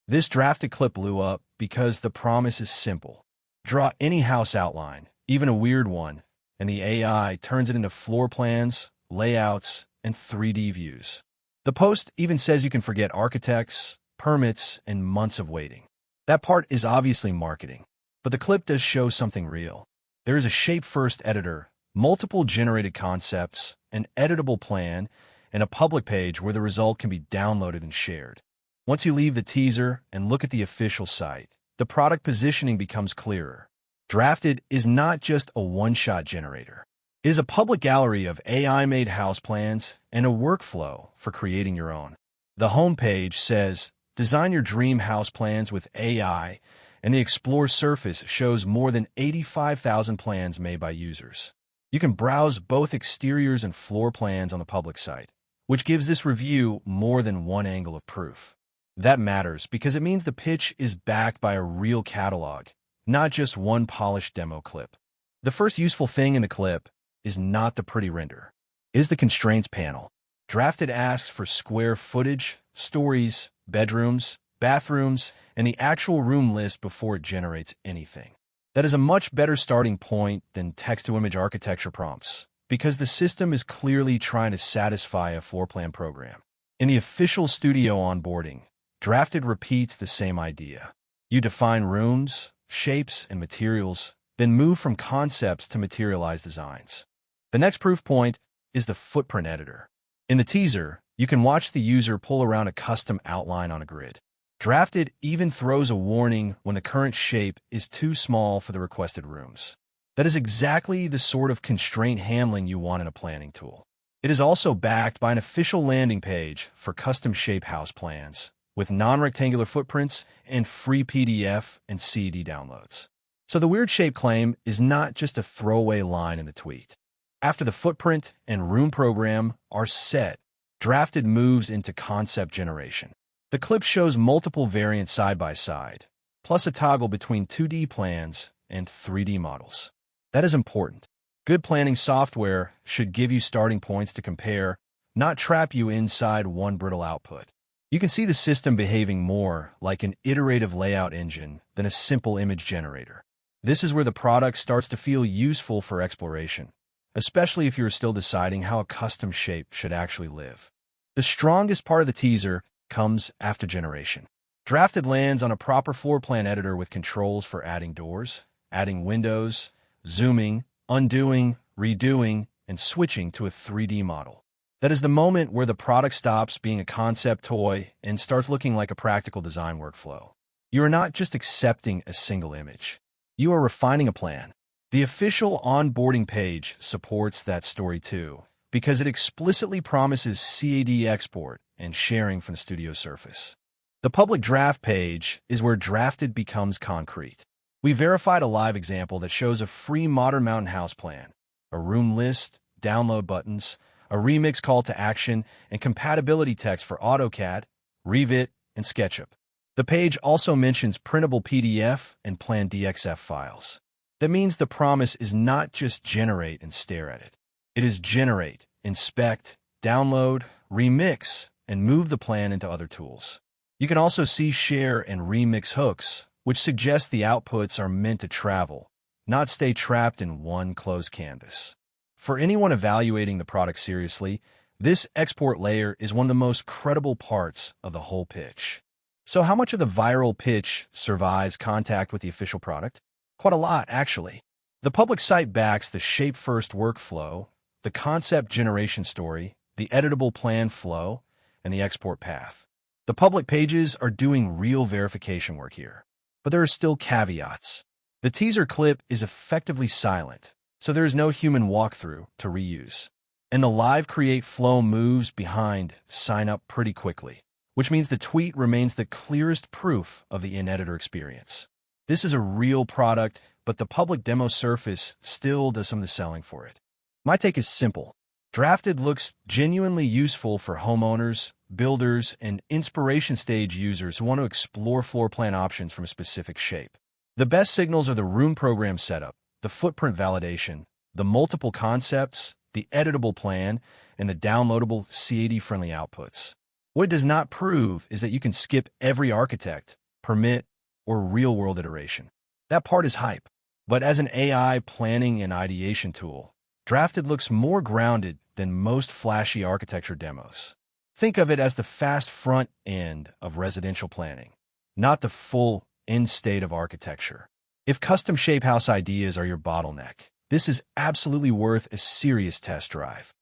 This drafted clip blew up because the promise is simple. Draw any house outline, even a weird one, and the AI turns it into floor plans, layouts, and 3D views. The post even says you can forget architects, permits, and months of waiting. That part is obviously marketing, but the clip does show something real. There is a shape-first editor, multiple generated concepts, an editable plan, and a public page where the result can be downloaded and shared. Once you leave the teaser and look at the official site, the product positioning becomes clearer. Drafted is not just a one-shot generator. It is a public gallery of AI-made house plans and a workflow for creating your own. The homepage says, "Design your dream house plans with AI," and the Explore surface shows more than 85,000 plans made by users. You can browse both exteriors and floor plans on the public site, which gives this review more than one angle of proof. That matters because it means the pitch is backed by a real catalog, not just one polished demo clip. The first useful thing in the clip is not the pretty render. It is the constraints panel. Drafted asks for square footage, stories, bedrooms, bathrooms, and the actual room list before it generates anything. That is a much better starting point than text-to-image architecture prompts, because the system is clearly trying to satisfy a floor plan program. In the official studio onboarding, Drafted repeats the same idea. You define rooms, shapes, and materials, then move from concepts to materialized designs. The next proof point is the footprint editor. In the teaser, you can watch the user pull around a custom outline on a grid. Drafted even throws a warning when the current shape is too small for the requested rooms. That is exactly the sort of constraint handling you want in a planning tool. It is also backed by an official landing page for custom shape house plans, with non-rectangular footprints and free PDF and CAD downloads. So the weird shape claim is not just a throwaway line in the tweet. After the footprint and room program are set, Drafted moves into concept generation. The clip shows multiple variants side by side, plus a toggle between 2D plans and 3D models. That is important. Good planning software should give you starting points to compare, not trap you inside one brittle output. You can see the system behaving more like an iterative layout engine than a simple image generator. This is where the product starts to feel useful for exploration, especially if you're still deciding how a custom shape should actually live. The strongest part of the teaser comes after generation. Drafted lands on a proper floor plan editor with controls for adding doors, adding windows, zooming, undoing, redoing, and switching to a 3D model. That is the moment where the product stops being a concept toy and starts looking like a practical design workflow. You are not just accepting a single image. You are refining a plan. The official onboarding page supports that story too, because it explicitly promises CAD export and sharing from the studio surface. The public draft page is where Drafted becomes concrete. We verified a live example that shows a free modern mountain house plan, a room list, download buttons, a remix call to action, and compatibility text for AutoCAD, Revit, and SketchUp. The page also mentions printable PDF and Plan DXF files. That means the promise is not just generate and stare at it. It is generate, inspect, download, remix, and move the plan into other tools. You can also see share and remix hooks, which suggest the outputs are meant to travel, not stay trapped in one closed canvas. For anyone evaluating the product seriously, this export layer is one of the most credible parts of the whole pitch. So how much of the viral pitch survives contact with the official product? Quite a lot, actually. The public site backs the shape-first workflow, the concept generation story, the editable plan flow, and the export path. The public pages are doing real verification work here. But there are still caveats. The teaser clip is effectively silent, so there is no human walkthrough to reuse. And the live create flow moves behind sign up pretty quickly, which means the tweet remains the clearest proof of the in-editor experience. This is a real product, but the public demo surface still does some of the selling for it. My take is simple. Drafted looks genuinely useful for homeowners, builders, and inspiration stage users who want to explore floor plan options from a specific shape. The best signals are the room program setup, the footprint validation, the multiple concepts, the editable plan, and the downloadable CAD-friendly outputs. What it does not prove is that you can skip every architect, permit, or real-world iteration. That part is hype. But as an AI planning and ideation tool, Drafted looks more grounded than most flashy architecture demos. Think of it as the fast front end of residential planning, not the full end state of architecture. If custom shape house ideas are your bottleneck, this is absolutely worth a serious test drive.